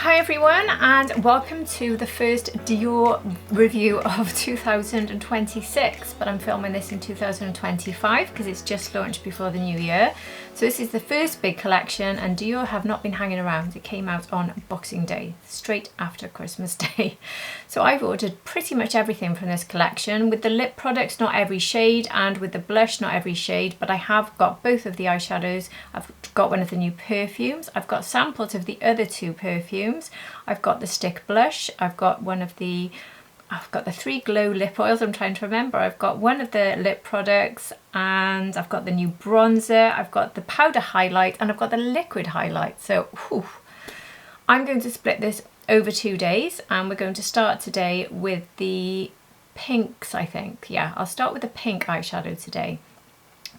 Hi everyone, and welcome to the first Dior review of 2026, but I'm filming this in 2025 because it's just launched before the new year. So this is the first big collection, and Dior have not been hanging around. It came out on Boxing Day, straight after Christmas Day. So I've ordered pretty much everything from this collection. With the lip products, not every shade, and with the blush, not every shade, but I have got both of the eyeshadows. I've got one of the new perfumes. I've got samples of the other two perfumes. I've got the stick blush. I've got the 3 glow lip oils, I'm trying to remember. I've got one of the lip products, and I've got the new bronzer. I've got the powder highlight, and I've got the liquid highlight. So whew, I'm going to split this over 2 days, and we're going to start today with the pinks, I think. Yeah, I'll start with the pink eyeshadow today.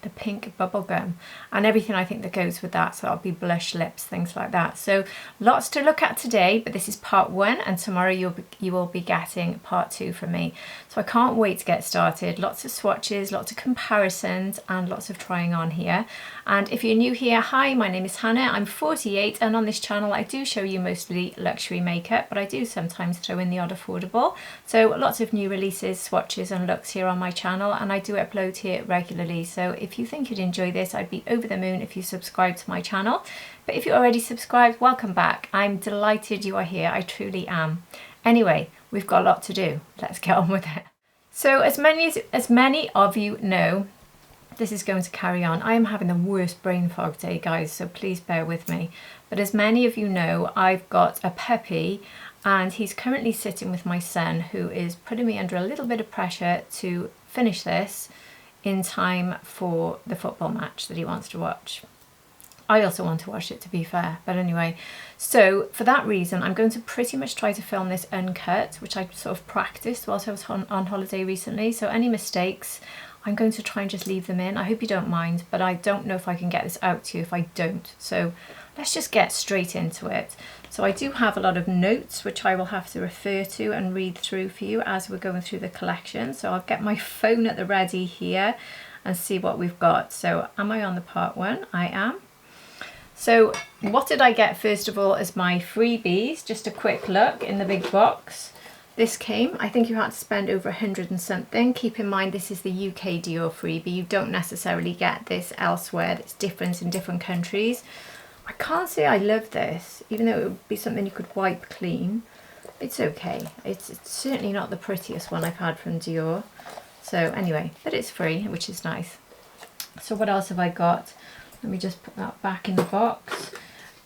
The pink bubblegum and everything I think that goes with that, so that'll be blush, lips, things like that. So lots to look at today, but this is part 1, and tomorrow you will be getting part 2 from me. So I can't wait to get started. Lots of swatches, lots of comparisons, and lots of trying on here. And if you're new here, hi, my name is Hannah. I'm 48, and on this channel I do show you mostly luxury makeup, but I do sometimes throw in the odd affordable. So lots of new releases, swatches and looks here on my channel, and I do upload here regularly. So if you think you'd enjoy this, I'd be over the moon if you subscribe to my channel. But if you're already subscribed, welcome back. I'm delighted you are here, I truly am. Anyway, we've got a lot to do. Let's get on with it. So as many of you know, this is going to carry on. I am having the worst brain fog day, guys, so please bear with me. But as many of you know, I've got a puppy, and he's currently sitting with my son, who is putting me under a little bit of pressure to finish this in time for the football match that he wants to watch. I also want to watch it, to be fair, but anyway. So for that reason, I'm going to pretty much try to film this uncut, which I sort of practiced whilst I was on holiday recently. So any mistakes, I'm going to try and just leave them in. I hope you don't mind, but I don't know if I can get this out to you if I don't. So let's just get straight into it. So I do have a lot of notes which I will have to refer to and read through for you as we're going through the collection. So I'll get my phone at the ready here and see what we've got. So am I on the part 1? I am. So what did I get first of all as my freebies? Just a quick look in the big box. This came, I think you had to spend over 100 and something. Keep in mind this is the UK Dior freebie. You don't necessarily get this elsewhere. It's different in different countries. I can't say I love this, even though it would be something you could wipe clean. It's okay. It's certainly not the prettiest one I've had from Dior. So anyway, but it's free, which is nice. So what else have I got? Let me just put that back in the box.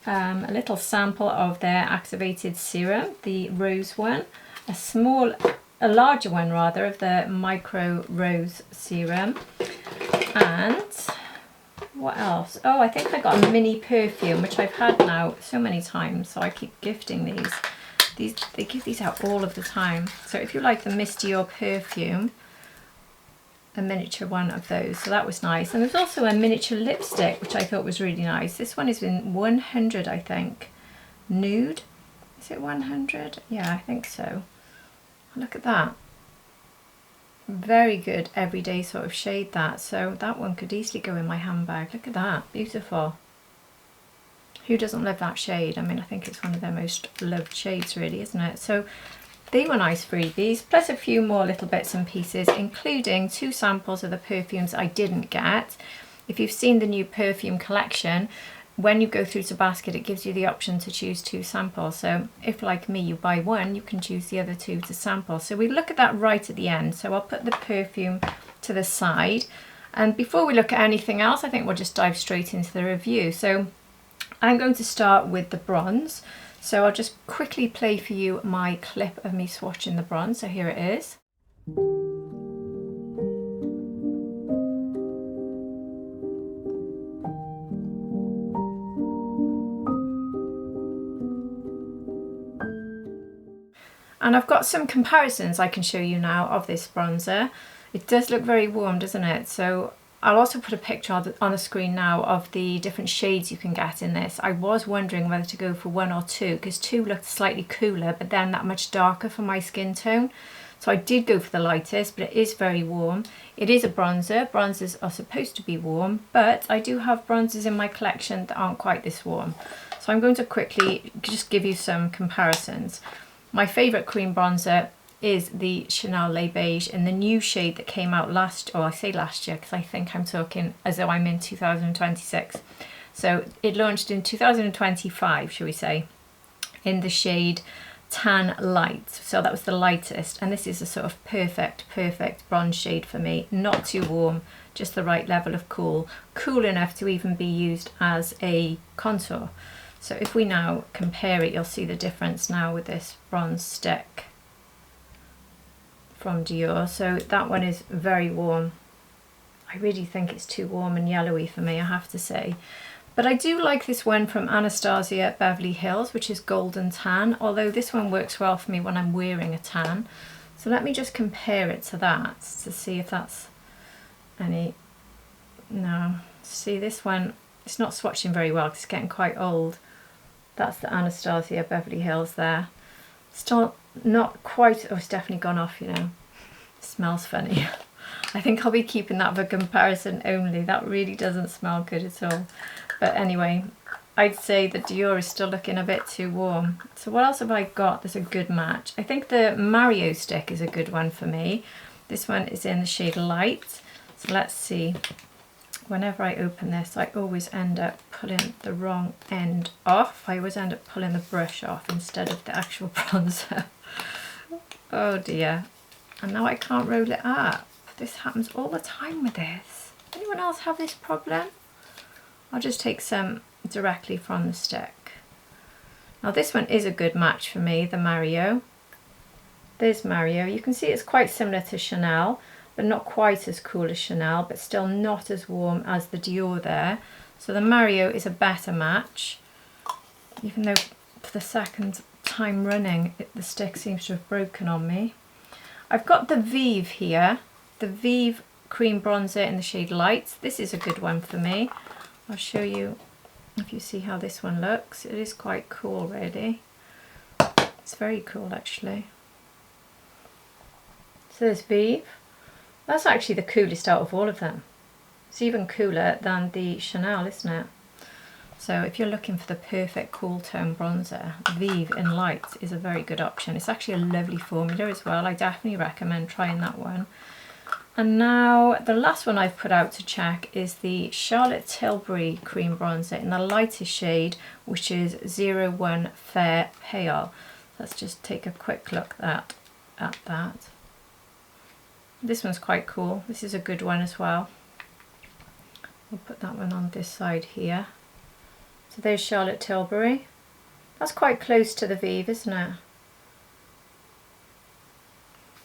A little sample of their activated serum, the rose one. A larger one rather, of the micro rose serum. And what else? Oh, I think I got a mini perfume, which I've had now so many times, so I keep gifting these. They give these out all of the time. So if you like the Miss Dior perfume, a miniature one of those, so that was nice. And there's also a miniature lipstick, which I thought was really nice. This one is in 100, I think. Nude. Is it 100? Yeah, I think so. Look at that. Very good everyday sort of shade, that. So that one could easily go in my handbag. Look at that. Beautiful. Who doesn't love that shade? I mean, I think it's one of their most loved shades, really, isn't it? So they were nice freebies, plus a few more little bits and pieces, including 2 samples of the perfumes I didn't get. If you've seen the new perfume collection, when you go through to basket, it gives you the option to choose 2 samples. So if, like me, you buy one, you can choose the other 2 to sample. So we look at that right at the end. So I'll put the perfume to the side. And before we look at anything else, I think we'll just dive straight into the review. So I'm going to start with the bronze. So I'll just quickly play for you my clip of me swatching the bronze. So here it is. And I've got some comparisons I can show you now of this bronzer. It does look very warm, doesn't it? So I'll also put a picture on the screen now of the different shades you can get in this. I was wondering whether to go for 1 or 2, because 2 looked slightly cooler, but then that much darker for my skin tone. So I did go for the lightest, but it is very warm. It is a bronzer. Bronzers are supposed to be warm, but I do have bronzers in my collection that aren't quite this warm. So I'm going to quickly just give you some comparisons. My favourite cream bronzer is the Chanel Le Beige in the new shade that came out I say last year because I think I'm talking as though I'm in 2026. So it launched in 2025, shall we say, in the shade Tan Light. So that was the lightest, and this is a sort of perfect bronze shade for me. Not too warm, just the right level of cool enough to even be used as a contour. So if we now compare it, you'll see the difference now with this bronze stick from Dior. So that one is very warm. I really think it's too warm and yellowy for me, I have to say. But I do like this one from Anastasia Beverly Hills, which is golden tan, although this one works well for me when I'm wearing a tan. So let me just compare it to that to see if that's any... No, see this one, it's not swatching very well because it's getting quite old. That's the Anastasia Beverly Hills there. Still not quite, oh, it's definitely gone off, you know. It smells funny. I think I'll be keeping that for comparison only. That really doesn't smell good at all. But anyway, I'd say the Dior is still looking a bit too warm. So what else have I got that's a good match? I think the Mario stick is a good one for me. This one is in the shade Light. So let's see. Whenever I open this, I always end up pulling the wrong end off. I always end up pulling the brush off instead of the actual bronzer. Oh dear. And now I can't roll it up. This happens all the time with this. Anyone else have this problem? I'll just take some directly from the stick. Now this one is a good match for me, the Mario. There's Mario. You can see it's quite similar to Chanel, but not quite as cool as Chanel, but still not as warm as the Dior there. So the Mario is a better match, even though for the second time running, the stick seems to have broken on me. I've got the Vive here, the Vive cream bronzer in the shade Light. This is a good one for me. I'll show you if you see how this one looks. It is quite cool really. It's very cool actually. So there's Vive. That's actually the coolest out of all of them. It's even cooler than the Chanel, isn't it? So if you're looking for the perfect cool tone bronzer, Vive in Light is a very good option. It's actually a lovely formula as well. I definitely recommend trying that one. And now the last one I've put out to check is the Charlotte Tilbury cream bronzer in the lightest shade, which is 01 Fair Pale. Let's just take a quick look at that. This one's quite cool. This is a good one as well. We'll put that one on this side here. So there's Charlotte Tilbury. That's quite close to the Vive, isn't it?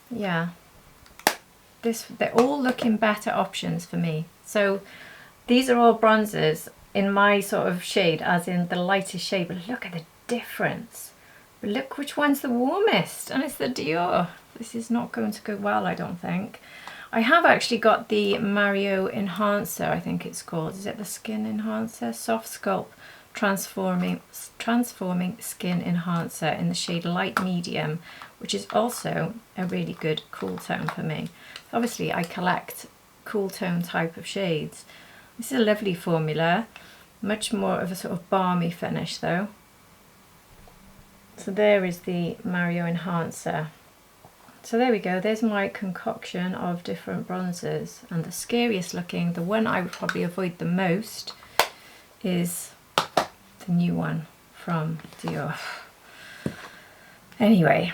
Yeah. They're all looking better options for me. So these are all bronzers in my sort of shade, as in the lightest shade, but look at the difference. But look which one's the warmest, and it's the Dior. This is not going to go well, I don't think. I have actually got the Mario Enhancer, I think it's called. Is it the Skin Enhancer? Soft Sculpt Transforming Skin Enhancer in the shade Light Medium, which is also a really good cool tone for me. Obviously, I collect cool tone type of shades. This is a lovely formula, much more of a sort of balmy finish though. So there is the Mario Enhancer. So there we go, there's my concoction of different bronzers, and the scariest looking, the one I would probably avoid the most, is the new one from Dior. Anyway,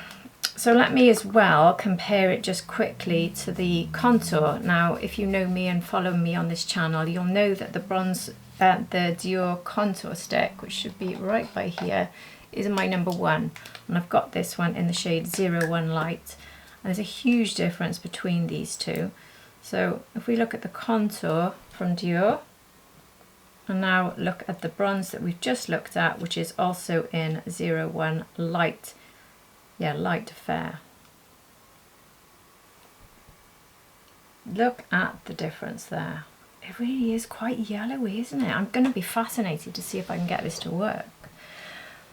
so let me as well compare it just quickly to the contour. Now, if you know me and follow me on this channel, you'll know that the the Dior contour stick, which should be right by here, is my number one. And I've got this one in the shade 01 Light. And there's a huge difference between these two. So if we look at the contour from Dior, and now look at the bronze that we've just looked at, which is also in 01 Light. Yeah, Light Fair. Look at the difference there. It really is quite yellowy, isn't it? I'm going to be fascinated to see if I can get this to work.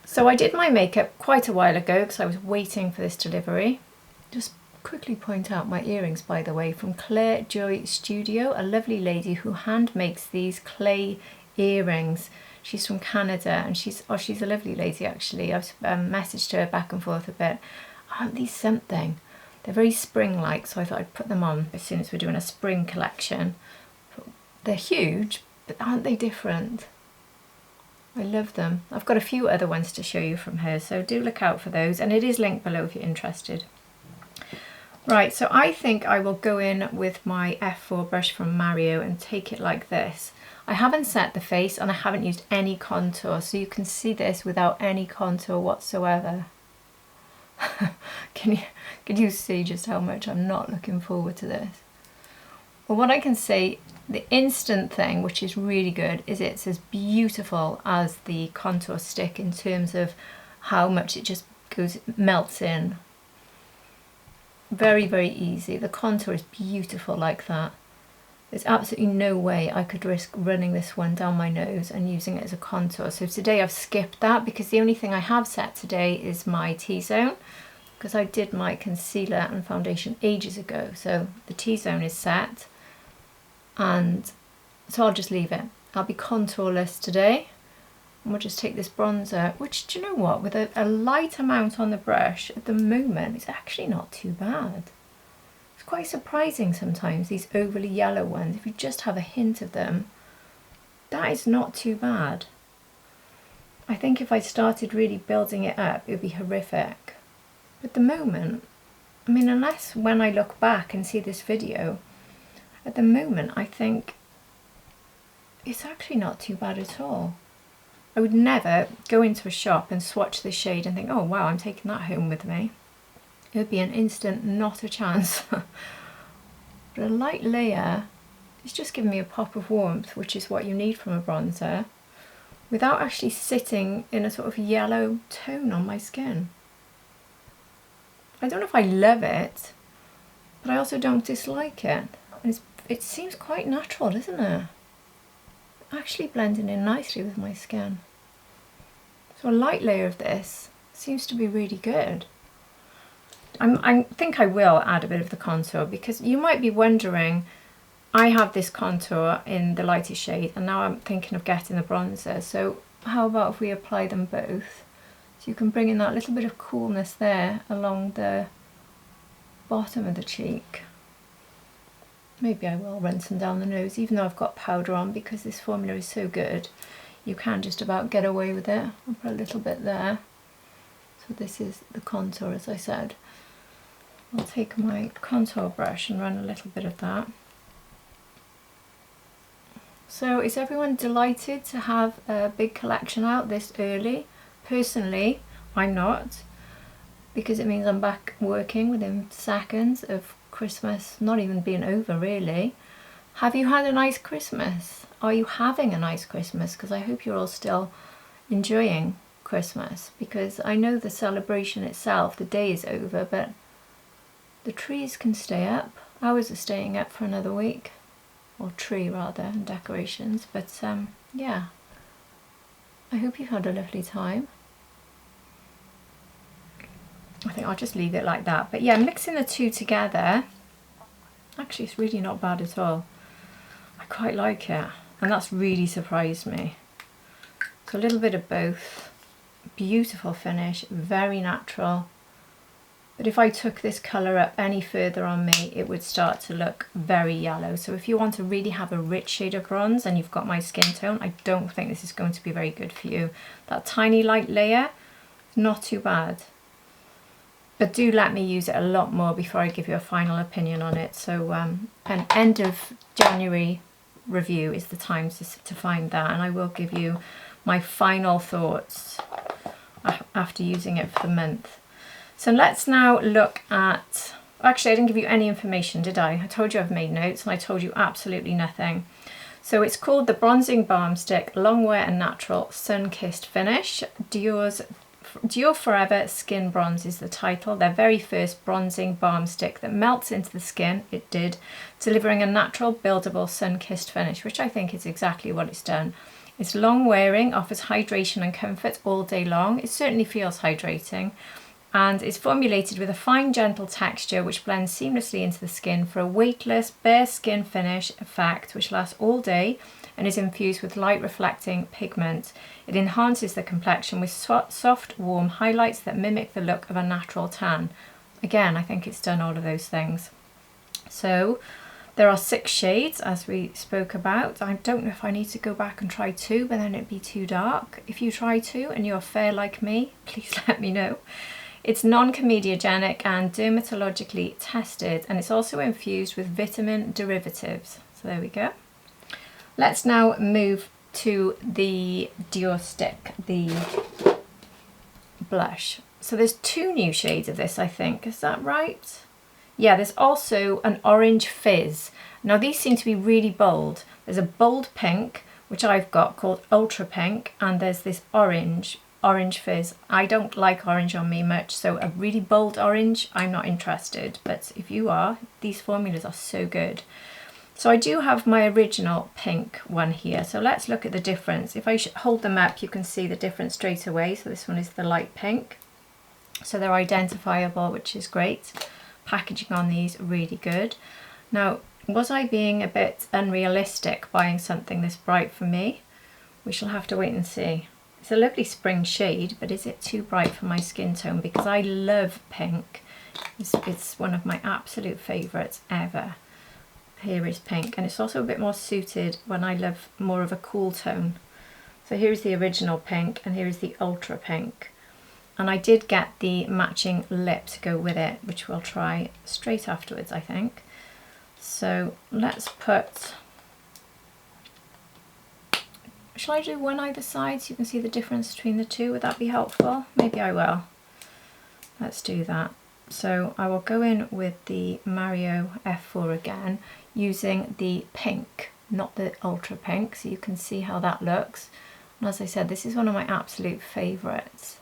So I did my makeup quite a while ago because I was waiting for this delivery. Just quickly point out my earrings, by the way, from Claire Joy Studio, a lovely lady who hand makes these clay earrings. She's from Canada, and she's a lovely lady actually. I've messaged her back and forth a bit. Aren't these something? They're very spring-like, so I thought I'd put them on as soon as we're doing a spring collection. They're huge, but aren't they different? I love them. I've got a few other ones to show you from her, so do look out for those, and it is linked below if you're interested. Right, so I think I will go in with my F4 brush from Mario and take it like this. I haven't set the face and I haven't used any contour, so you can see this without any contour whatsoever. Can you see just how much I'm not looking forward to this? Well, what I can say, the instant thing, which is really good, is it's as beautiful as the contour stick in terms of how much it just melts in. Very, very easy. The contour is beautiful like that. There's absolutely no way I could risk running this one down my nose and using it as a contour. So today I've skipped that because the only thing I have set today is my T-zone, because I did my concealer and foundation ages ago. So the T-zone is set, and so I'll just leave it. I'll be contourless today. And we'll just take this bronzer, which, do you know what, with a light amount on the brush at the moment, it's actually not too bad. It's quite surprising sometimes, these overly yellow ones. If you just have a hint of them, that is not too bad. I think if I started really building it up, it would be horrific. But at the moment, I mean, unless when I look back and see this video, at the moment I think it's actually not too bad at all. I would never go into a shop and swatch this shade and think, oh wow, I'm taking that home with me. It would be an instant, not a chance. But a light layer is just giving me a pop of warmth, which is what you need from a bronzer, without actually sitting in a sort of yellow tone on my skin. I don't know if I love it, but I also don't dislike it. And it seems quite natural, doesn't it? Actually blending in nicely with my skin. So a light layer of this seems to be really good. I think I will add a bit of the contour, because you might be wondering, I have this contour in the lightest shade and now I'm thinking of getting the bronzer, so how about if we apply them both? So you can bring in that little bit of coolness there along the bottom of the cheek. Maybe I will run some down the nose, even though I've got powder on, because this formula is so good. You can just about get away with it. I'll put a little bit there. So this is the contour, as I said. I'll take my contour brush and run a little bit of that. So is everyone delighted to have a big collection out this early? Personally, I'm not, because it means I'm back working within seconds of Christmas not even being over, really. Have you had a nice Christmas? Are you having a nice Christmas? Because I hope you're all still enjoying Christmas, because I know the celebration itself, the day is over, but the trees can stay up. Ours are staying up for another week, or tree rather, and decorations. But yeah, I hope you've had a lovely time. I think I'll just leave it like that. But yeah, mixing the two together, actually it's really not bad at all. I quite like it, and that's really surprised me. So a little bit of both. Beautiful finish, very natural. But if I took this colour up any further on me, it would start to look very yellow. So if you want to really have a rich shade of bronze and you've got my skin tone, I don't think this is going to be very good for you. That tiny light layer, not too bad. But do let me use it a lot more before I give you a final opinion on it. So an end of January review is the time to find that, and I will give you my final thoughts after using it for the month. So let's now look at, actually I didn't give you any information, did I? I told you I've made notes and I told you absolutely nothing. So it's called the Bronzing Balm Stick Longwear and Natural Sun-Kissed Finish. Dior Forever Skin Bronze is the title. Their very first bronzing balm stick that melts into the skin, it did, delivering a natural, buildable, sun-kissed finish, which I think is exactly what it's done. It's long wearing, offers hydration and comfort all day long. It certainly feels hydrating. and it's formulated with a fine gentle texture which blends seamlessly into the skin for a weightless bare skin finish effect which lasts all day and is infused with light reflecting pigment. It enhances the complexion with soft warm highlights that mimic the look of a natural tan. Again, I think it's done all of those things. So there are 6 shades as we spoke about. I don't know if I need to go back and try 2, but then it'd be too dark. If you try 2 and you're fair like me, please let me know. It's non-comedogenic and dermatologically tested, and it's also infused with vitamin derivatives. So there we go. Let's now move to the Dior Stick, the blush. So there's 2 new shades of this, I think. Is that right? Yeah, there's also an orange fizz. Now these seem to be really bold. There's a bold pink, which I've got, called Ultra Pink, and there's this orange fizz. I don't like orange on me much, so a really bold orange, I'm not interested. But if you are, these formulas are so good. So I do have my original pink one here. So let's look at the difference. If I hold them up, you can see the difference straight away. So this one is the light pink. So they're identifiable, which is great. Packaging on these really good. Now, was I being a bit unrealistic buying something this bright for me? We shall have to wait and see. It's a lovely spring shade, but is it too bright for my skin tone? Because I love pink. It's one of my absolute favourites ever. Here is pink, and it's also a bit more suited when I love more of a cool tone. So here's the original pink, and here's the ultra pink. And I did get the matching lip to go with it, which we'll try straight afterwards, I think. So let's put, shall I do one either side so you can see the difference between the 2? Would that be helpful? Maybe I will. Let's do that. So I will go in with the Mario F4 again, using the pink, not the ultra pink, so you can see how that looks. And as I said, this is one of my absolute favourites.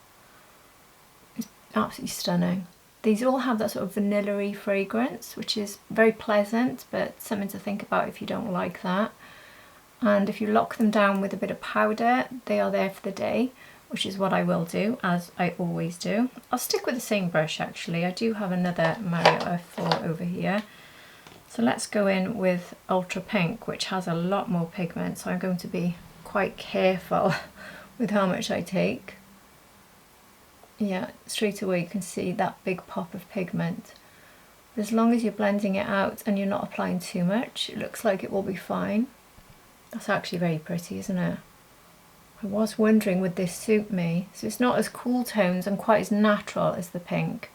It's absolutely stunning. These all have that sort of vanilla-y fragrance, which is very pleasant, but something to think about if you don't like that. And if you lock them down with a bit of powder, they are there for the day, which is what I will do, as I always do. I'll stick with the same brush actually. I do have another Mario F4 over here. So let's go in with Ultra Pink, which has a lot more pigment, so I'm going to be quite careful with how much I take. Yeah, straight away you can see that big pop of pigment. As long as you're blending it out and you're not applying too much, it looks like it will be fine. That's actually very pretty, isn't it? I was wondering, would this suit me? So it's not as cool tones and quite as natural as the pink,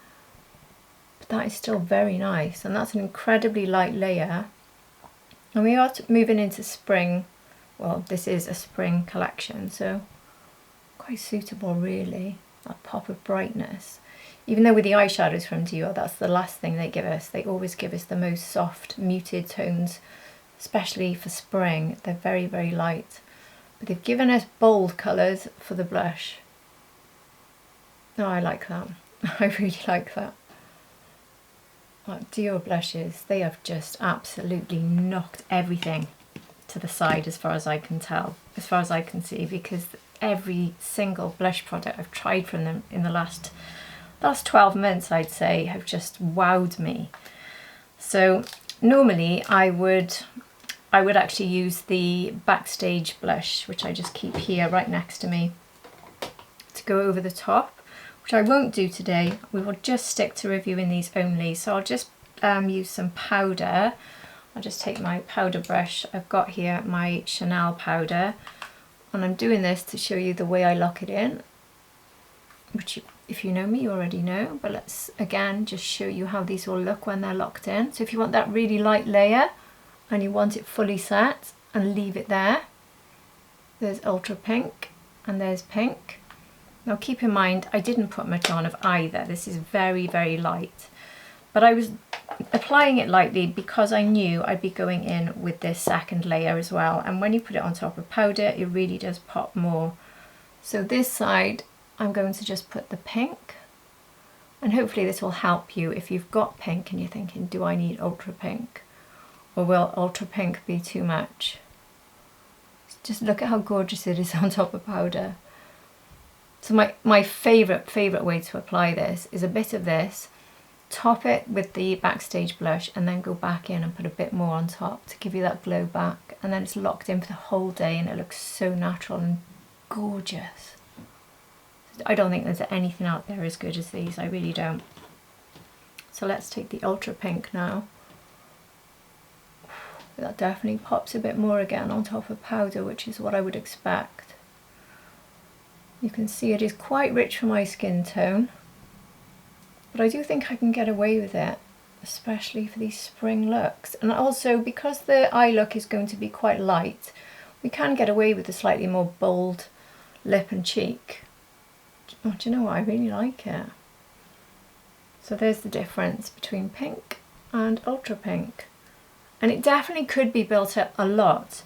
but that is still very nice, and that's an incredibly light layer. And we are moving into spring. Well, this is a spring collection, so quite suitable really. That pop of brightness. Even though with the eyeshadows from Dior, that's the last thing they give us. They always give us the most soft, muted tones, especially for spring. They're very, very light. But they've given us bold colours for the blush. Oh, I like that. I really like that. Like Dior blushes, they have just absolutely knocked everything to the side as far as I can tell, as far as I can see, because every single blush product I've tried from them in the last 12 months, I'd say, have just wowed me. So normally I would actually use the Backstage blush, which I just keep here right next to me, to go over the top, which I won't do today. We will just stick to reviewing these only. So I'll just use some powder. I'll just take my powder brush. I've got here my Chanel powder, and I'm doing this to show you the way I lock it in, which if you know me, you already know, but let's again just show you how these will look when they're locked in. So if you want that really light layer and you want it fully set, and leave it there, there's Ultra Pink and there's pink. Now keep in mind, I didn't put much on of either. This is very, very light, but I was applying it lightly because I knew I'd be going in with this second layer as well, and when you put it on top of powder, it really does pop more. So this side, I'm going to just put the pink, and hopefully this will help you if you've got pink and you're thinking, do I need Ultra Pink? Or will Ultra Pink be too much? Just look at how gorgeous it is on top of powder. So my favourite way to apply this is a bit of this, top it with the Backstage blush, and then go back in and put a bit more on top to give you that glow back, and then it's locked in for the whole day and it looks so natural and gorgeous. I don't think there's anything out there as good as these, I really don't. So let's take the ultra pink now. That definitely pops a bit more again on top of powder, which is what I would expect. You can see it is quite rich for my skin tone, but I do think I can get away with it, especially for these spring looks. And also because the eye look is going to be quite light, we can get away with a slightly more bold lip and cheek. Oh, do you know what? I really like it. So there's the difference between pink and ultra pink. And it definitely could be built up a lot,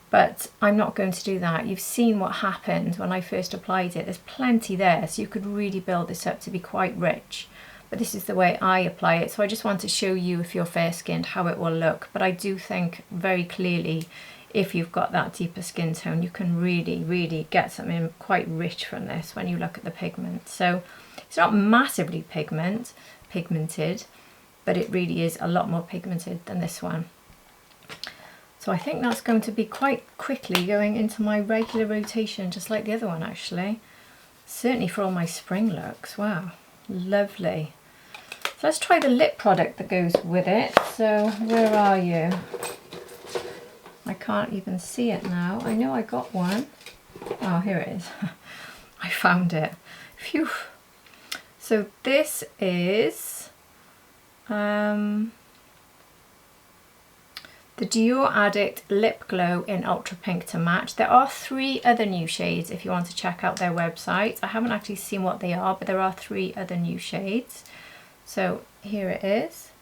but I'm not going to do that. You've seen what happened when I first applied it. There's plenty there, so you could really build this up to be quite rich. But this is the way I apply it, so I just want to show you, if you're fair-skinned, how it will look. But I do think very clearly, if you've got that deeper skin tone, you can really get something quite rich from this when you look at the pigment. So it's not massively pigmented, but it really is a lot more pigmented than this one. So I think that's going to be quite quickly going into my regular rotation, just like the other one actually. Certainly for all my spring looks. Wow, lovely. So let's try the lip product that goes with it. So where are you? I can't even see it now. I know I got one. Oh, here it is. I found it. Phew. So this is the Dior Addict Lip Glow in Ultra Pink to match. There are 3 other new shades if you want to check out their website. I haven't actually seen what they are, but there are 3 other new shades. So here it is.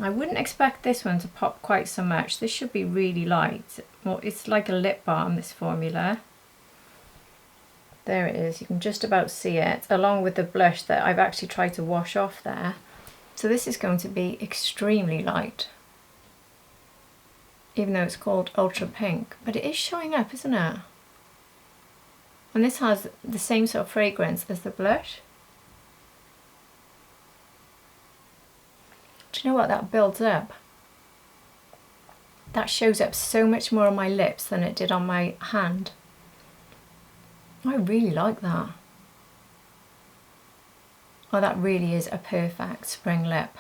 I wouldn't expect this one to pop quite so much. This should be really light. Well, it's like a lip balm, this formula. There it is. You can just about see it, along with the blush that I've actually tried to wash off there. So this is going to be extremely light, even though it's called Ultra Pink, but it is showing up, isn't it? And this has the same sort of fragrance as the blush. Do you know what? That builds up. That shows up so much more on my lips than it did on my hand. I really like that. Oh, that really is a perfect spring lip.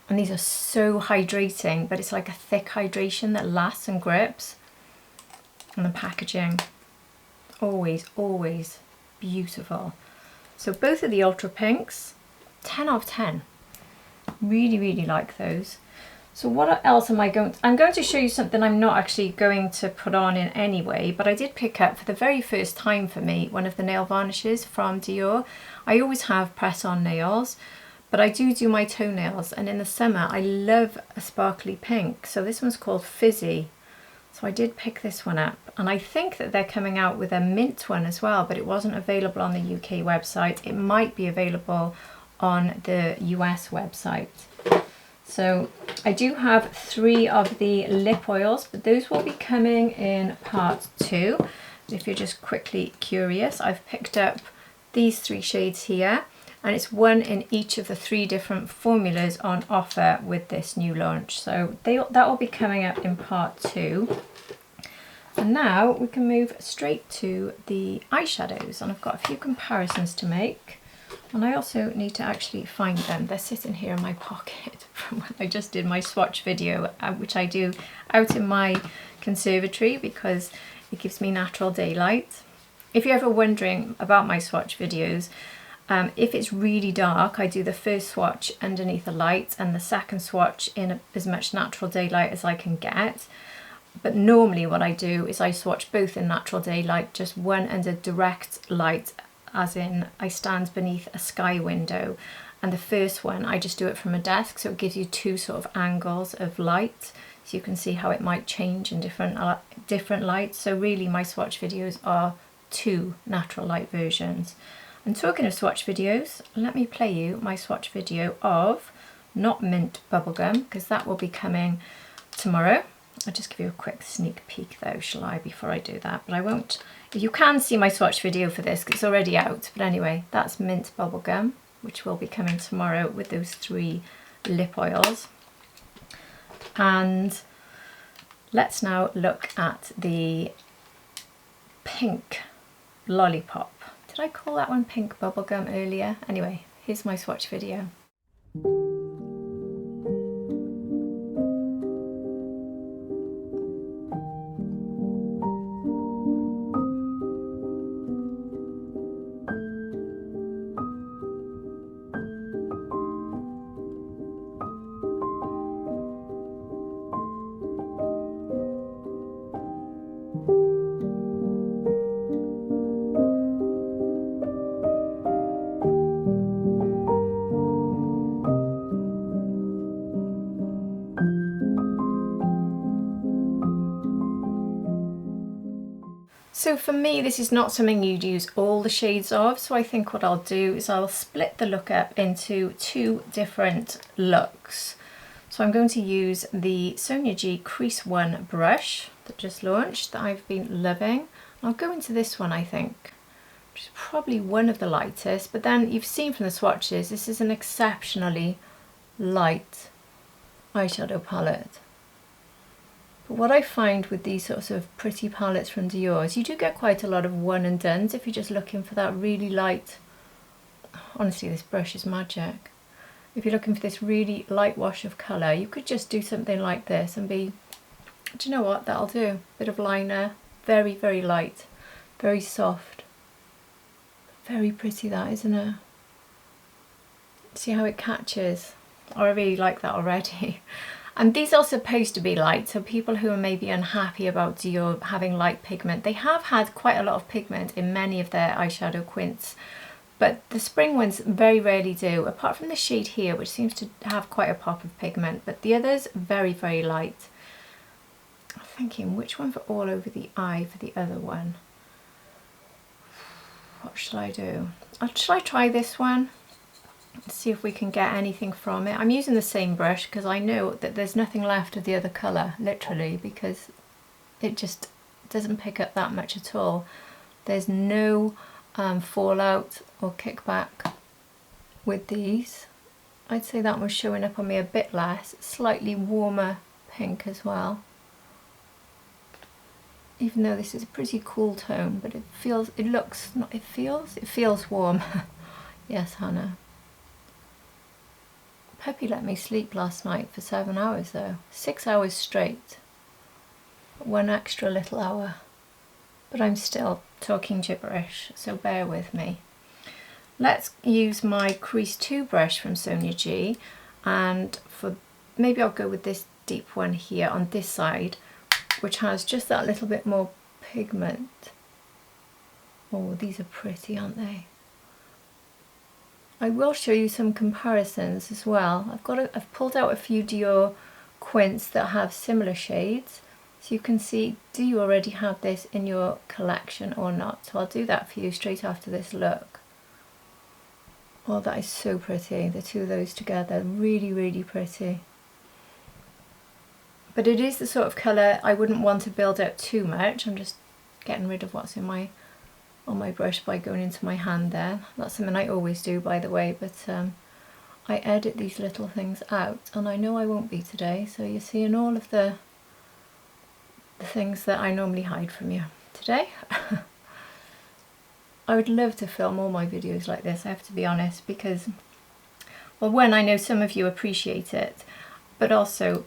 And these are so hydrating, but it's like a thick hydration that lasts and grips. And the packaging, always beautiful. So both of the Ultra Pinks, 10 out of 10. Really like those. So what else am I going to... I'm going to show you something I'm not actually going to put on in any way, but I did pick up for the very first time for me one of the nail varnishes from Dior. I always have press-on nails, but I do my toenails, and in the summer I love a sparkly pink. So this one's called Fizzy. So I did pick this one up, and I think that they're coming out with a mint one as well, but it wasn't available on the UK website. It might be available on the US website. So I do have 3 of the lip oils, but those will be coming in part 2. If you're just quickly curious, I've picked up these 3 shades here, and it's one in each of the 3 different formulas on offer with this new launch. So that will be coming up in part 2. And now we can move straight to the eyeshadows, and I've got a few comparisons to make. And I also need to actually find them. They're sitting here in my pocket from when I just did my swatch video, which I do out in my conservatory because it gives me natural daylight. If you're ever wondering about my swatch videos, if it's really dark, I do the first swatch underneath a light and the second swatch in as much natural daylight as I can get. But normally what I do is I swatch both in natural daylight, just one under direct light, as in I stand beneath a sky window, and the first one I just do it from a desk, so it gives you 2 sort of angles of light, so you can see how it might change in different lights. So really my swatch videos are 2 natural light versions. And talking of swatch videos, let me play you my swatch video of Not Mint Bubblegum, because that will be coming tomorrow. I'll just give you a quick sneak peek though, shall I, before I do that, but I won't. You can see my swatch video for this, 'cause it's already out, but anyway, that's Mint Bubblegum, which will be coming tomorrow with those 3 lip oils. And let's now look at the pink lollipop. Did I call that one Pink Bubblegum earlier? Anyway, here's my swatch video. So for me, this is not something you'd use all the shades of, so I think what I'll do is I'll split the look up into 2 different looks. So I'm going to use the Sonia G Crease 1 brush that just launched, that I've been loving. I'll go into this one, I think, which is probably one of the lightest, but then you've seen from the swatches, this is an exceptionally light eyeshadow palette. But what I find with these sorts of pretty palettes from Dior is you do get quite a lot of one and dones if you're just looking for that really light. Honestly, this brush is magic. If you're looking for this really light wash of colour, you could just do something like this and be, do you know what, that'll do. Bit of liner, very, very light, very soft. Very pretty that, isn't it? See how it catches? I really like that already. And these are supposed to be light, so people who are maybe unhappy about Dior having light pigment, they have had quite a lot of pigment in many of their eyeshadow quints, but the spring ones very rarely do, apart from the shade here, which seems to have quite a pop of pigment, but the others very, very light. I'm thinking which one for all over the eye for the other one. What shall I do? Shall I try this one? See if we can get anything from it. I'm using the same brush because I know that there's nothing left of the other colour, literally, because it just doesn't pick up that much at all. There's no fallout or kickback with these. I'd say that one's showing up on me a bit less, slightly warmer pink as well. Even though this is a pretty cool tone, but it feels warm. Yes, Hannah. Peppy let me sleep last night for 7 hours though. 6 hours straight. 1 extra little hour. But I'm still talking gibberish, so bear with me. Let's use my Crease 2 brush from Sonia G, and for maybe I'll go with this deep one here on this side, which has just that little bit more pigment. Oh, these are pretty, aren't they? I will show you some comparisons as well. I've pulled out a few Dior quints that have similar shades, so you can see, do you already have this in your collection or not? So I'll do that for you straight after this look. Oh, that is so pretty, the 2 of those together, really, really pretty. But it is the sort of colour I wouldn't want to build up too much. I'm just getting rid of what's on my brush by going into my hand there. That's something I always do, by the way, but I edit these little things out, and I know I won't be today, so you're seeing all of the things that I normally hide from you today. I would love to film all my videos like this, I have to be honest, because, well, one, I know some of you appreciate it, but also,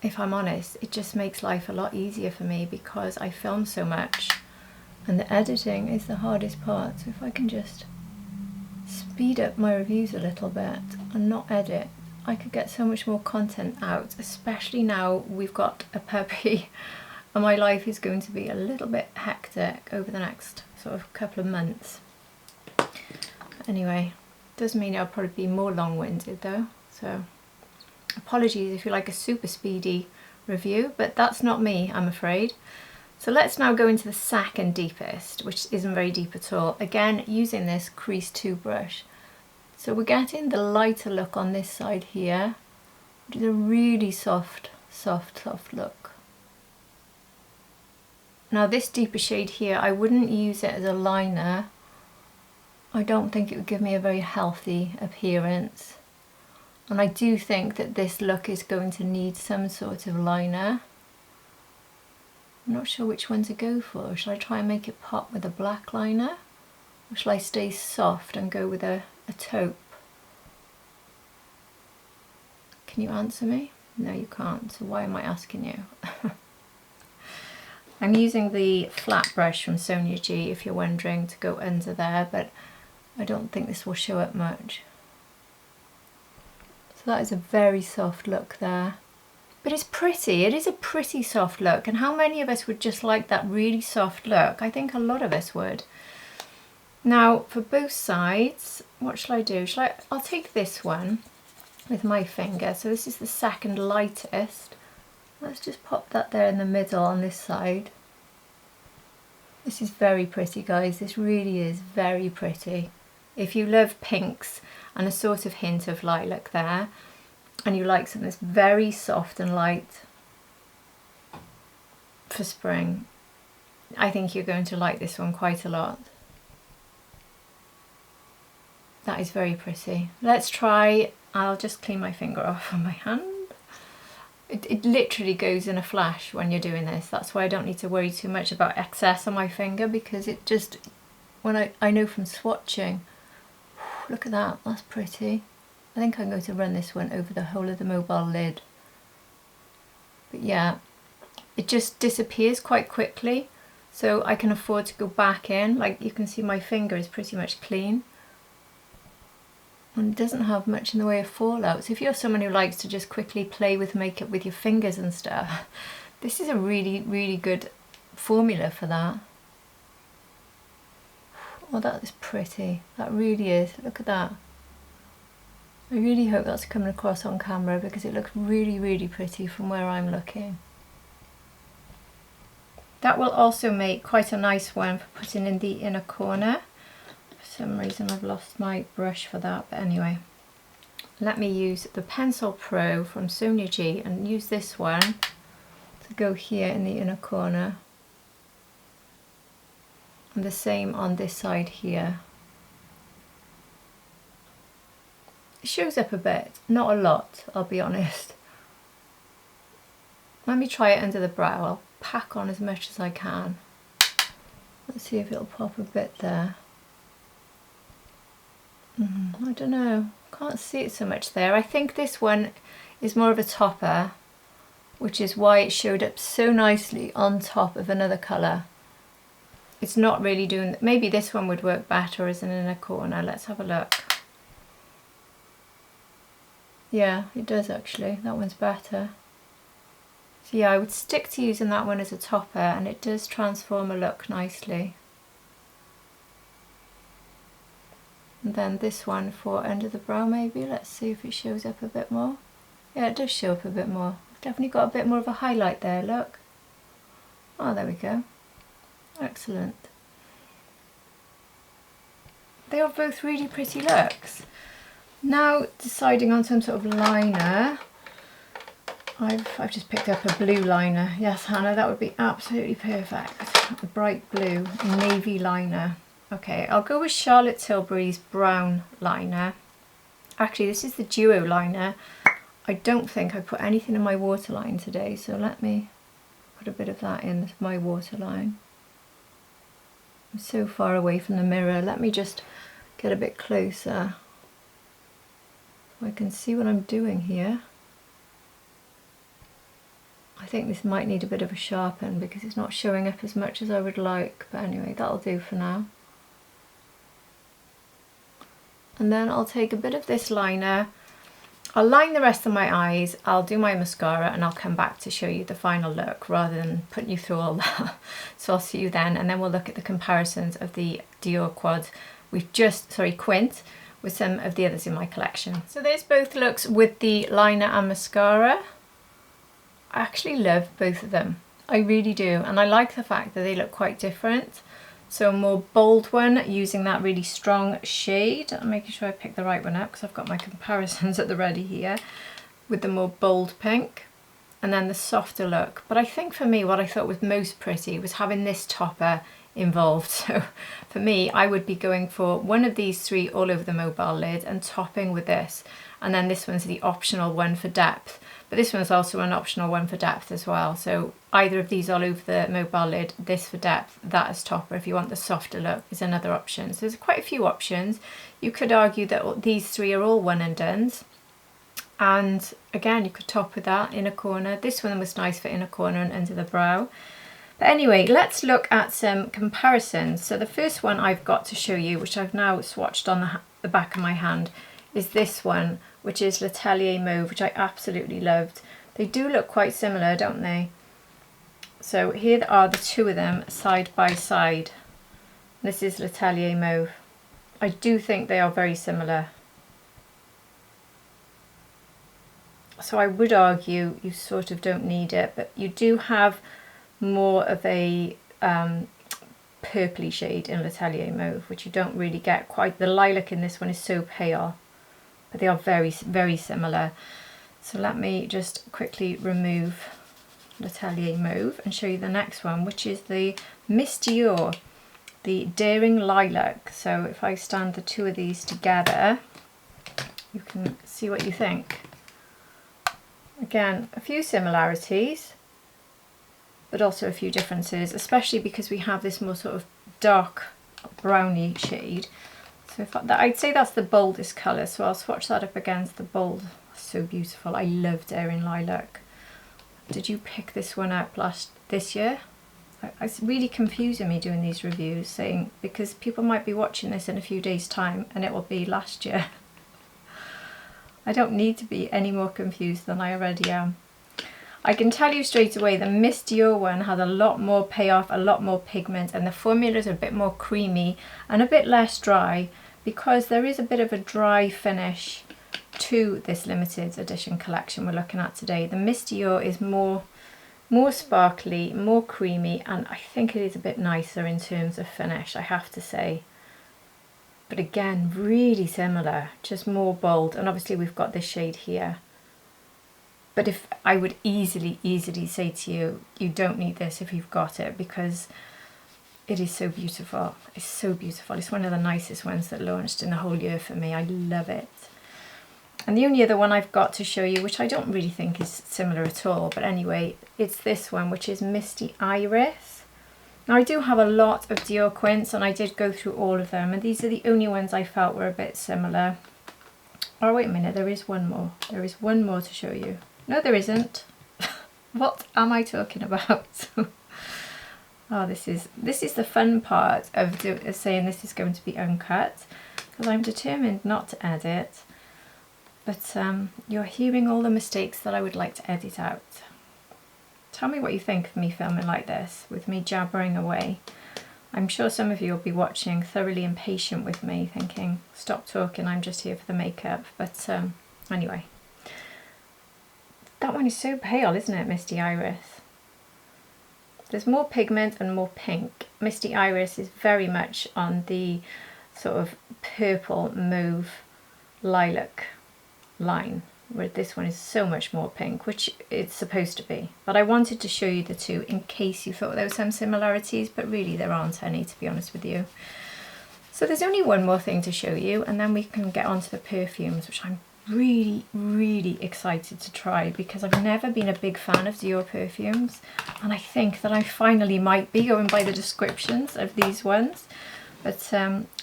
if I'm honest, it just makes life a lot easier for me because I film so much. And the editing is the hardest part, so if I can just speed up my reviews a little bit and not edit, I could get so much more content out, especially now we've got a puppy and my life is going to be a little bit hectic over the next sort of couple of months. Anyway, does mean I'll probably be more long-winded though, so apologies if you like a super speedy review, but that's not me, I'm afraid. So let's now go into the second deepest, which isn't very deep at all. Again, using this Crease 2 brush. So we're getting the lighter look on this side here, which is a really soft, soft, soft look. Now this deeper shade here, I wouldn't use it as a liner. I don't think it would give me a very healthy appearance. And I do think that this look is going to need some sort of liner. I'm not sure which one to go for. Shall I try and make it pop with a black liner? Or shall I stay soft and go with a taupe? Can you answer me? No, you can't. So why am I asking you? I'm using the flat brush from Sonia G, if you're wondering, to go under there, but I don't think this will show up much. So that is a very soft look there. But it's pretty. It is a pretty soft look. And how many of us would just like that really soft look? I think a lot of us would. Now, for both sides, what shall I do? I'll take this one with my finger. So this is the second lightest. Let's just pop that there in the middle on this side. This is very pretty, guys. This really is very pretty. If you love pinks and a sort of hint of lilac there, and you like something that's very soft and light for spring, I think you're going to like this one quite a lot. That is very pretty. Let's try, I'll just clean my finger off on my hand. It literally goes in a flash when you're doing this. That's why I don't need to worry too much about excess on my finger, because it just, when I know from swatching, look at that, that's pretty. I think I'm going to run this one over the whole of the mobile lid. But yeah, it just disappears quite quickly, so I can afford to go back in. Like you can see, my finger is pretty much clean. And it doesn't have much in the way of fallout. So if you're someone who likes to just quickly play with makeup with your fingers and stuff, this is a really, really good formula for that. Oh, that is pretty. That really is. Look at that. I really hope that's coming across on camera, because it looks really, really pretty from where I'm looking. That will also make quite a nice one for putting in the inner corner. For some reason I've lost my brush for that, but anyway, let me use the Pencil Pro from Sonia G and use this one to go here in the inner corner, and the same on this side here. It shows up a bit, not a lot, I'll be honest. Let me try it under the brow. I'll pack on as much as I can. Let's see if it'll pop a bit there. I don't know, can't see it so much there. I think this one is more of a topper, which is why it showed up so nicely on top of another colour. It's not really doing, maybe this one would work better as an inner corner. Let's have a look. Yeah, it does actually, that one's better. So yeah, I would stick to using that one as a topper, and it does transform a look nicely. And then this one for under the brow maybe. Let's see if it shows up a bit more. Yeah, it does show up a bit more. Definitely got a bit more of a highlight there, look. Oh, there we go. Excellent. They are both really pretty looks. Now deciding on some sort of liner. I've just picked up a blue liner. Yes, Hannah, that would be absolutely perfect. A bright blue navy liner. Okay, I'll go with Charlotte Tilbury's brown liner. Actually, this is the duo liner. I don't think I put anything in my waterline today, so let me put a bit of that in my waterline. I'm so far away from the mirror. Let me just get a bit closer so I can see what I'm doing here. I think this might need a bit of a sharpen because it's not showing up as much as I would like, but anyway, that'll do for now. And then I'll take a bit of this liner, I'll line the rest of my eyes, I'll do my mascara, and I'll come back to show you the final look rather than putting you through all that. So I'll see you then, and then we'll look at the comparisons of the Dior quad quint with some of the others in my collection. So there's both looks with the liner and mascara. I actually love both of them, I really do, and I like the fact that they look quite different. So a more bold one using that really strong shade. I'm making sure I pick the right one up because I've got my comparisons at the ready here with the more bold pink. and then the softer look. But I think for me, what I thought was most pretty was having this topper involved. So for me, I would be going for one of these three all over the mobile lid and topping with this. And then this one's the optional one for depth. But this one's also an optional one for depth as well. So either of these all over the mobile lid, this for depth, that as topper. If you want the softer look, is another option. So there's quite a few options. You could argue that these three are all one and dones. And again, you could top with that inner corner. This one was nice for inner corner and under the brow. But anyway, let's look at some comparisons. So the first one I've got to show you, which I've now swatched on the back of my hand, is this one, which is L'Atelier Mauve, which I absolutely loved. They do look quite similar, don't they? So here are the two of them side by side. This is L'Atelier Mauve. I do think they are very similar. So I would argue you sort of don't need it, but you do have more of a purpley shade in L'Atelier Mauve, which you don't really get quite. The lilac in this one is so pale, but they are very, very similar. So let me just quickly remove L'Atelier Mauve and show you the next one, which is the Miss Dior, the Daring Lilac. So if I stand the two of these together, you can see what you think. Again, a few similarities, but also a few differences, especially because we have this more sort of dark browny shade. So I'd say that's the boldest colour, so I'll swatch that up against the bold. So beautiful. I love Daring Lilac. Did you pick this one up this year? It's really confusing me doing these reviews, saying, because people might be watching this in a few days' time and it will be last year. I don't need to be any more confused than I already am. I can tell you straight away the Miss Dior one has a lot more payoff, a lot more pigment, and the formulas are a bit more creamy and a bit less dry, because there is a bit of a dry finish to this limited edition collection we're looking at today. The Miss Dior is more sparkly, more creamy, and I think it is a bit nicer in terms of finish, I have to say. But again, really similar, just more bold. And obviously we've got this shade here. But if I would easily say to you, you don't need this if you've got it, because it is so beautiful. It's so beautiful. It's one of the nicest ones that launched in the whole year for me. I love it. And the only other one I've got to show you, which I don't really think is similar at all, but anyway, it's this one, which is Misty Iris. Now I do have a lot of Dior quints, and I did go through all of them, and these are the only ones I felt were a bit similar. Oh wait a minute, there is one more. There is one more to show you. No, there isn't. What am I talking about? Oh, this is the fun part of saying this is going to be uncut, because I'm determined not to edit. But you're hearing all the mistakes that I would like to edit out. Tell me what you think of me filming like this, with me jabbering away. I'm sure some of you will be watching thoroughly impatient with me, thinking, stop talking, I'm just here for the makeup. But anyway. That one is so pale, isn't it, Misty Iris? There's more pigment and more pink. Misty Iris is very much on the sort of purple mauve lilac line, where this one is so much more pink, which it's supposed to be. But I wanted to show you the two in case you thought there were some similarities, but really there aren't any, to be honest with you. So there's only one more thing to show you, and then we can get on to the perfumes, which I'm really excited to try, because I've never been a big fan of Dior perfumes, and I think that I finally might be, going by the descriptions of these ones. But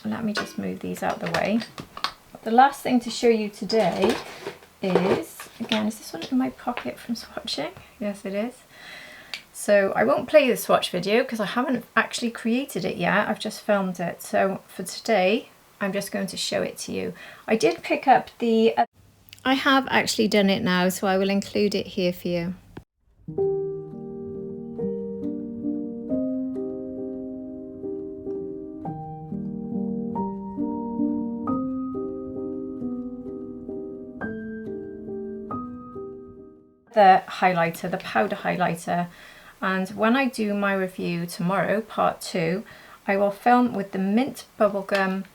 let me just move these out the way. The last thing to show you today is, again, is this one in my pocket from swatching? Yes, it is. So I won't play the swatch video because I haven't actually created it yet. I've just filmed it. So for today, I'm just going to show it to you. I did pick up the... I have actually done it now, so I will include it here for you. The highlighter, the powder highlighter, and when I do my review tomorrow, part 2, I will film with the Mint Bubblegum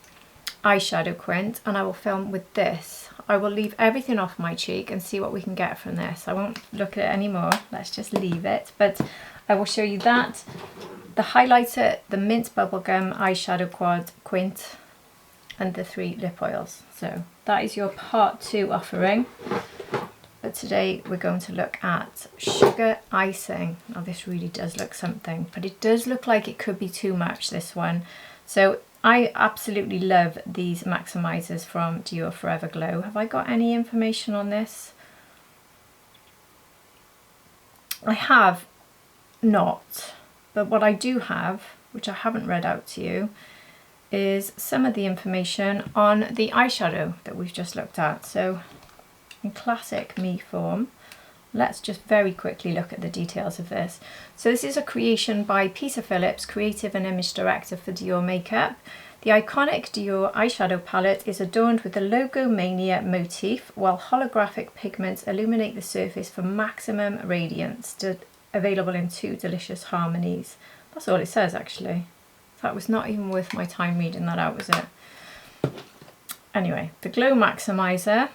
eyeshadow quint, and I will film with this. I will leave everything off my cheek and see what we can get from this. I won't look at it anymore, let's just leave it. But I will show you that, the highlighter, the mint bubblegum eyeshadow quad quint, and the 3 lip oils. So that is your part 2 offering. But today we're going to look at sugar icing. Now this really does look something, but it does look like it could be too much, this one. So I absolutely love these maximisers from Dior Forever Glow. Have I got any information on this? I have not, but what I do have, which I haven't read out to you, is some of the information on the eyeshadow that we've just looked at. So in classic me form, let's just very quickly look at the details of this. So this is a creation by Peter Phillips, creative and image director for Dior Makeup. The iconic Dior eyeshadow palette is adorned with the Logo Mania motif, while holographic pigments illuminate the surface for maximum radiance, available in 2 delicious harmonies. That's all it says, actually. That was not even worth my time reading that out, was it? Anyway, the Glow Maximiser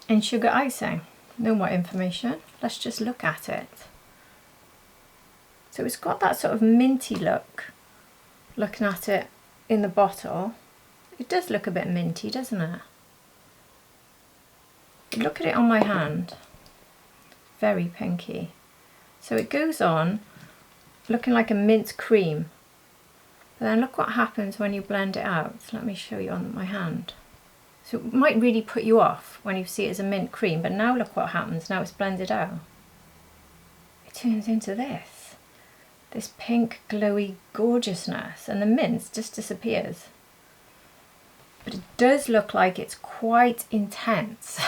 in sugar icing. No more information. Let's just look at it. So it's got that sort of minty look, looking at it in the bottle. It does look a bit minty, doesn't it? Look at it on my hand. Very pinky. So it goes on looking like a mint cream. But then look what happens when you blend it out. Let me show you on my hand. So it might really put you off when you see it as a mint cream, but now look what happens, now it's blended out. It turns into this pink glowy gorgeousness, and the mint just disappears. But it does look like it's quite intense,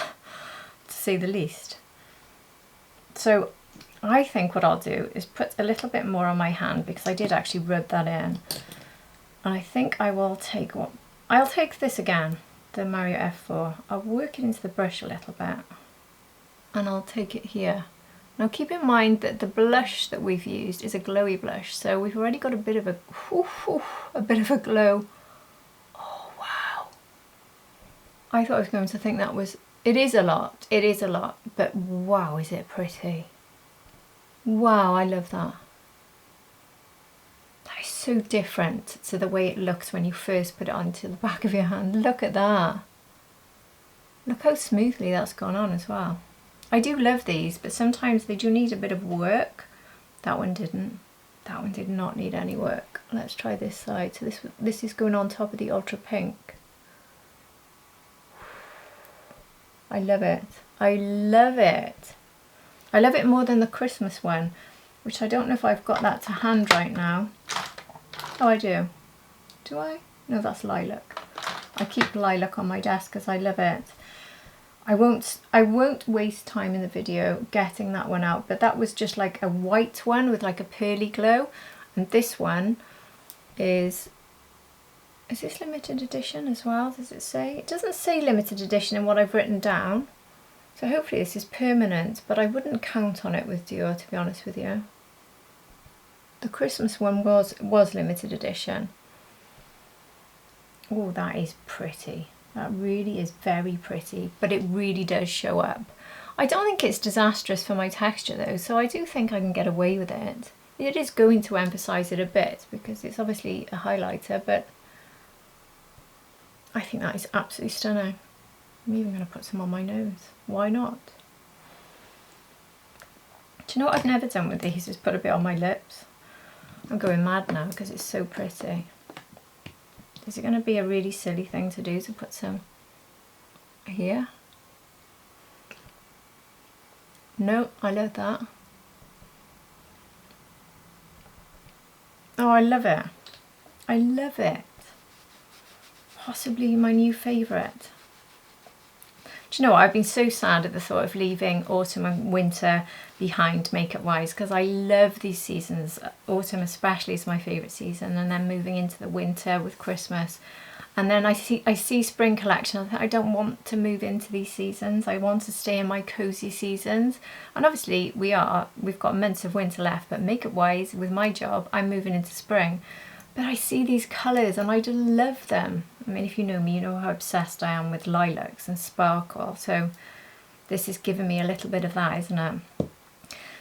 to say the least. So I think what I'll do is put a little bit more on my hand, because I did actually rub that in. And I think I will take I'll take this again, the Mario F4. I'll work it into the brush a little bit, and I'll take it here. Now keep in mind that the blush that we've used is a glowy blush, so we've already got a bit of a glow. Oh wow! I thought I was going to think that was, it is a lot, but wow, is it pretty. Wow, I love that. That is so different to the way it looks when you first put it onto the back of your hand. Look at that. Look how smoothly that's gone on as well. I do love these, but sometimes they do need a bit of work. That one didn't. That one did not need any work. Let's try this side. So this is going on top of the ultra pink. I love it. I love it. I love it more than the Christmas one, which I don't know if I've got that to hand right now. Oh, I do. Do I? No, that's lilac. I keep lilac on my desk because I love it. I won't waste time in the video getting that one out, but that was just like a white one with like a pearly glow, and this one is this limited edition as well? Does it say? It doesn't say limited edition in what I've written down, so hopefully this is permanent, but I wouldn't count on it with Dior, to be honest with you. The Christmas one was limited edition. Oh, that is pretty. That really is very pretty, but it really does show up. I don't think it's disastrous for my texture though, so I do think I can get away with it. It is going to emphasize it a bit because it's obviously a highlighter, but I think that is absolutely stunning. I'm even going to put some on my nose. Why not? Do you know what I've never done with these is put a bit on my lips. I'm going mad now because it's so pretty. Is it going to be a really silly thing to do to put some here? No, I love that. Oh, I love it. I love it. Possibly my new favourite. Do you know what? I've been so sad at the thought of leaving autumn and winter behind makeup wise, because I love these seasons. Autumn especially is my favourite season, and then moving into the winter with Christmas, and then I see spring collection. I think I don't want to move into these seasons. I want to stay in my cosy seasons, and obviously we've got months of winter left, but makeup wise with my job I'm moving into spring. But I see these colours and I just love them. I mean, if you know me, you know how obsessed I am with lilacs and sparkle. So this is giving me a little bit of that, isn't it?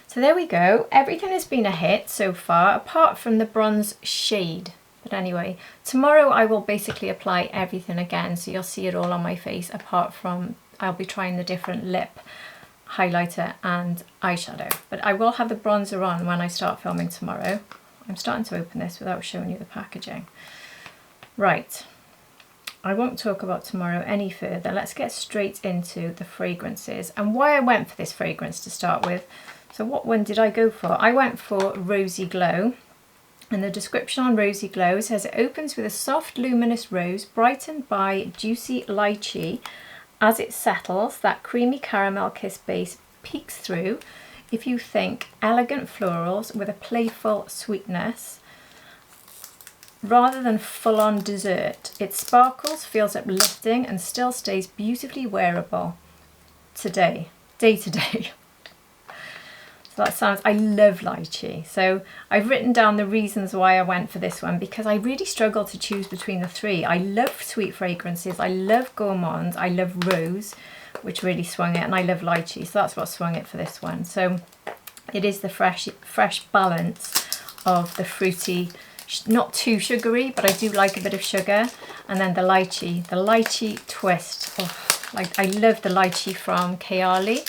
So there we go. Everything has been a hit so far, apart from the bronze shade. But anyway, tomorrow I will basically apply everything again. So you'll see it all on my face, apart from I'll be trying the different lip highlighter and eyeshadow. But I will have the bronzer on when I start filming tomorrow. I'm starting to open this without showing you the packaging. Right, I won't talk about tomorrow any further. Let's get straight into the fragrances and why I went for this fragrance to start with. So what one did I go for? I went for Rosy Glow. And the description on Rosy Glow says it opens with a soft luminous rose brightened by juicy lychee. As it settles, that creamy caramel kiss base peeks through. If you think elegant florals with a playful sweetness, rather than full-on dessert, it sparkles, feels uplifting, and still stays beautifully wearable today, day to day. So that sounds, I love lychee. So I've written down the reasons why I went for this one, because I really struggled to choose between the three. I love sweet fragrances, I love gourmands, I love rose, which really swung it, and I love lychee, so that's what swung it for this one. So it is the fresh balance of the fruity, not too sugary, but I do like a bit of sugar, and then the lychee twist. Oh, like I love the lychee from Kayali.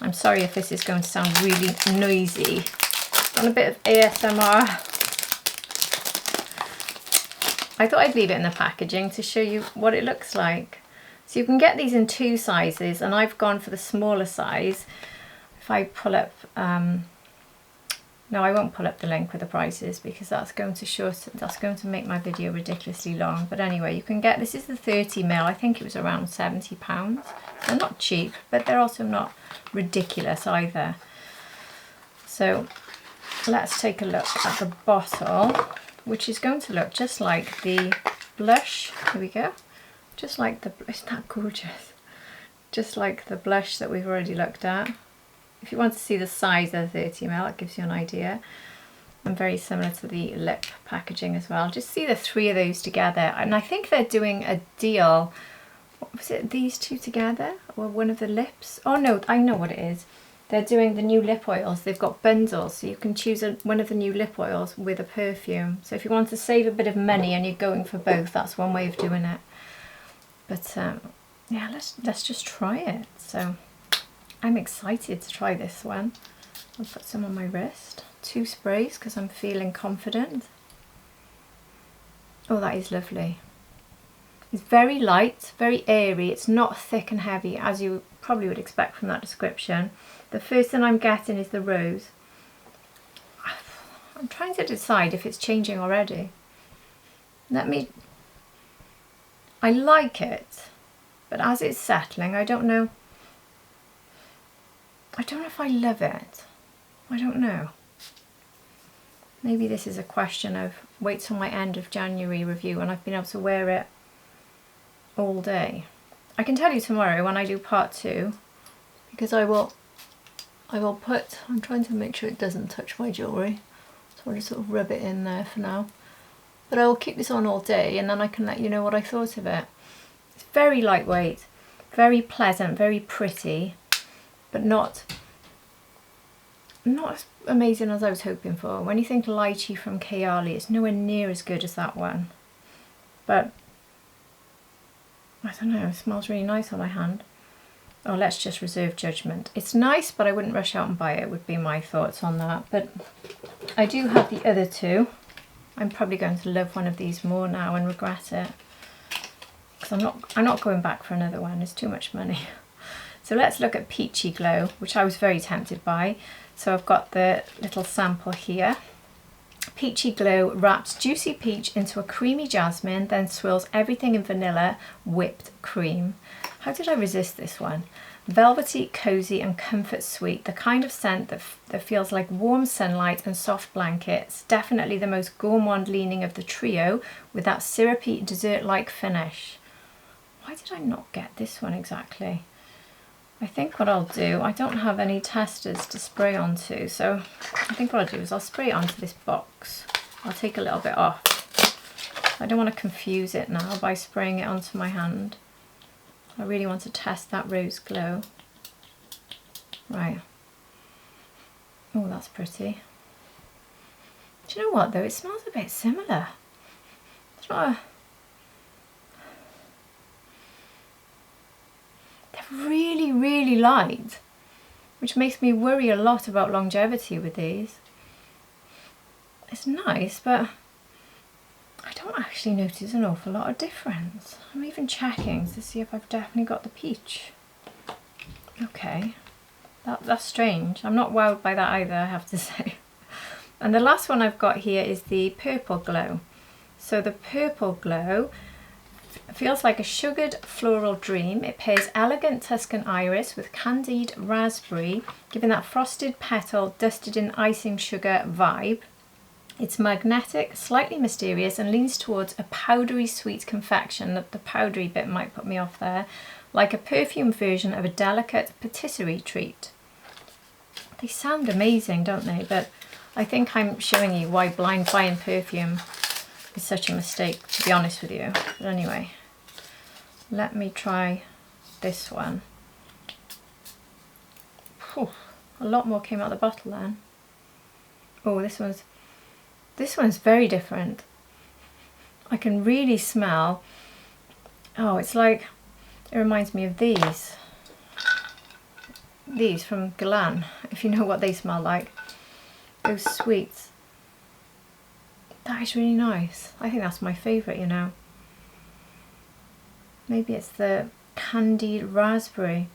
I'm sorry if this is going to sound really noisy. And a bit of ASMR. I thought I'd leave it in the packaging to show you what it looks like. So you can get these in 2 sizes, and I've gone for the smaller size. If I pull up, no, I won't pull up the link with the prices because that's going to make my video ridiculously long. But anyway, you can get, this is the 30ml, I think it was around £70. They're not cheap, but they're also not ridiculous either. So let's take a look at the bottle, which is going to look just like the blush. Here we go. Just like the, isn't that gorgeous? Just like the blush that we've already looked at. If you want to see the size of the 30ml, it gives you an idea. And very similar to the lip packaging as well. Just see the 3 of those together. And I think they're doing a deal. What was it, these 2 together? Or one of the lips? Oh no, I know what it is. They're doing the new lip oils. They've got bundles, so you can choose one of the new lip oils with a perfume. So if you want to save a bit of money and you're going for both, that's one way of doing it. But yeah, let's just try it. So I'm excited to try this one. I'll put some on my wrist. 2 sprays because I'm feeling confident. Oh, that is lovely. It's very light, very airy. It's not thick and heavy as you probably would expect from that description. The first thing I'm getting is the rose. I'm trying to decide if it's changing already. I like it, but as it's settling, I don't know. I don't know if I love it. I don't know. Maybe this is a question of wait till my end of January review and I've been able to wear it all day. I can tell you tomorrow when I do part 2, because I will put, I'm trying to make sure it doesn't touch my jewellery, so I'll just sort of rub it in there for now. But I will keep this on all day and then I can let you know what I thought of it. It's very lightweight, very pleasant, very pretty, but not as amazing as I was hoping for. When you think lychee from Kayali, it's nowhere near as good as that one. But I don't know, it smells really nice on my hand. Oh, let's just reserve judgment. It's nice, but I wouldn't rush out and buy it, would be my thoughts on that. But I do have the other 2. I'm probably going to love one of these more now and regret it. Because I'm not going back for another one, it's too much money. So let's look at Peachy Glow, which I was very tempted by. So I've got the little sample here. Peachy Glow wraps juicy peach into a creamy jasmine, then swirls everything in vanilla whipped cream. How did I resist this one? Velvety, cozy and comfort sweet, the kind of scent that feels like warm sunlight and soft blankets. Definitely the most gourmand leaning of the trio, with that syrupy dessert-like finish. Why did I not get this one exactly? I think what I'll do, I don't have any testers to spray onto, so I think what I'll do is I'll spray it onto this box. I'll take a little bit off. I don't want to confuse it now by spraying it onto my hand. I really want to test that rose glow. Right. Oh, that's pretty. Do you know what though? It smells a bit similar. It's not a... They're really, really light, which makes me worry a lot about longevity with these. It's nice, but I don't actually notice an awful lot of difference. I'm even checking to see if I've definitely got the peach. Okay, that's strange. I'm not wowed by that either, I have to say. And the last one I've got here is the Purple Glow. So the Purple Glow feels like a sugared floral dream. It pairs elegant Tuscan iris with candied raspberry, giving that frosted petal dusted in icing sugar vibe. It's magnetic, slightly mysterious, and leans towards a powdery sweet confection. The powdery bit might put me off there, like a perfume version of a delicate patisserie treat. They sound amazing, don't they? But I think I'm showing you why blind buying perfume is such a mistake, to be honest with you. But anyway, let me try this one. Whew, a lot more came out of the bottle then. Oh, this one's very different. I can really smell, oh, it's like, it reminds me of these from Galan, if you know what they smell like, those sweets. That is really nice. I think that's my favourite, you know. Maybe it's the candied raspberry,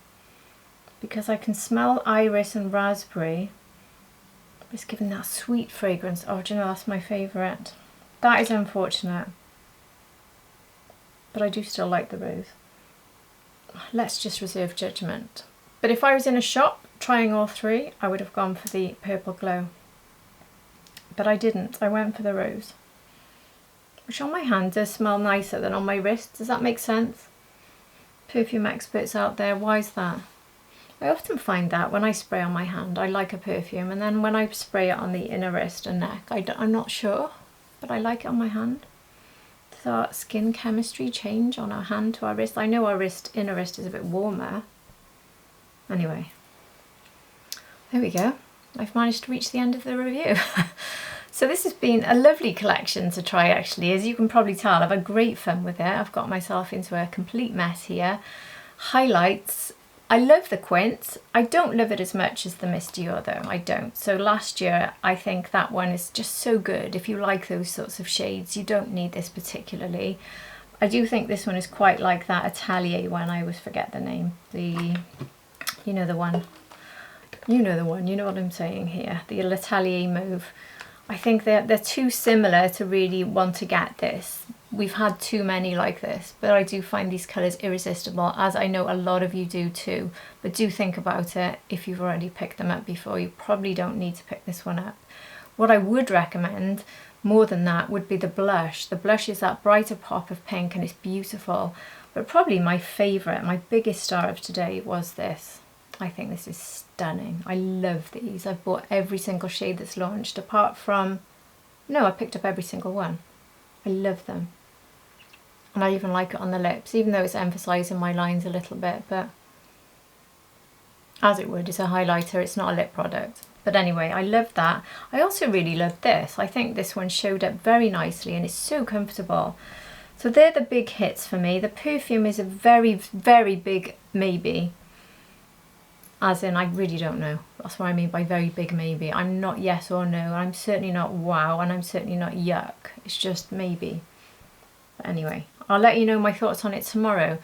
because I can smell iris and raspberry. It's giving that sweet fragrance. Oh, do you know, that's my favourite. That is unfortunate, but I do still like the rose. Let's just reserve judgment. But if I was in a shop trying all three, I would have gone for the Purple Glow. But I didn't. I went for the rose, which on my hand does smell nicer than on my wrist. Does that make sense? Perfume experts out there, why is that? I often find that when I spray on my hand, I like a perfume, and then when I spray it on the inner wrist and neck, I'm not sure, but I like it on my hand. Does our skin chemistry change on our hand to our wrist? I know our inner wrist is a bit warmer. Anyway, there we go. I've managed to reach the end of the review. So this has been a lovely collection to try actually. As you can probably tell, I've had great fun with it. I've got myself into a complete mess here. Highlights. I love the quints. I don't love it as much as the Miss Dior though, I don't. So last year, I think that one is just so good. If you like those sorts of shades, you don't need this particularly. I do think this one is quite like that Atelier one, I always forget the name. You know the one, you know what I'm saying here. The L'Atelier Mauve. I think they're too similar to really want to get this. We've had too many like this, but I do find these colours irresistible, as I know a lot of you do too. But do think about it. If you've already picked them up before, you probably don't need to pick this one up. What I would recommend more than that would be the blush. The blush is that brighter pop of pink and it's beautiful. But probably my favourite, my biggest star of today was this. I think this is stunning. I love these. I've bought every single shade that's launched apart from, no, I picked up every single one. I love them. And I even like it on the lips, even though it's emphasising my lines a little bit, but as it would, it's a highlighter, it's not a lip product. But anyway, I love that. I also really love this. I think this one showed up very nicely and it's so comfortable. So they're the big hits for me. The perfume is a very, very big maybe. As in, I really don't know. That's what I mean by very big maybe. I'm not yes or no. I'm certainly not wow, and I'm certainly not yuck. It's just maybe. But anyway, I'll let you know my thoughts on it tomorrow.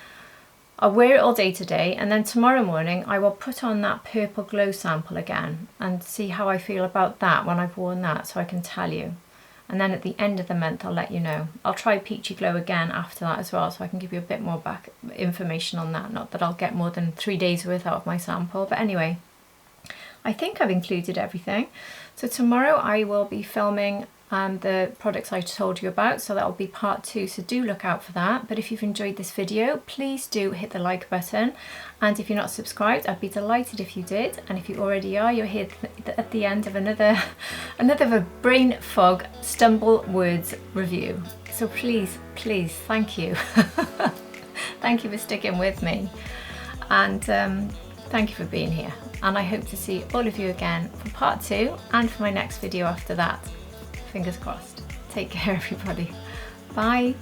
I'll wear it all day today, and then tomorrow morning I will put on that Purple Glow sample again and see how I feel about that when I've worn that, so I can tell you. And then at the end of the month I'll let you know. I'll try Peachy Glow again after that as well, so I can give you a bit more back information on that. Not that I'll get more than 3 days worth out of my sample, but anyway, I think I've included everything. So tomorrow I will be filming the products I told you about, so that will be part 2, so do look out for that. But if you've enjoyed this video, please do hit the like button, and if you're not subscribed, I'd be delighted if you did, and if you already are, you're here at the end of another of a brain fog stumble words review. So please thank you. Thank you for sticking with me, and thank you for being here, and I hope to see all of you again for part 2 and for my next video after that. Fingers crossed. Take care, everybody. Bye.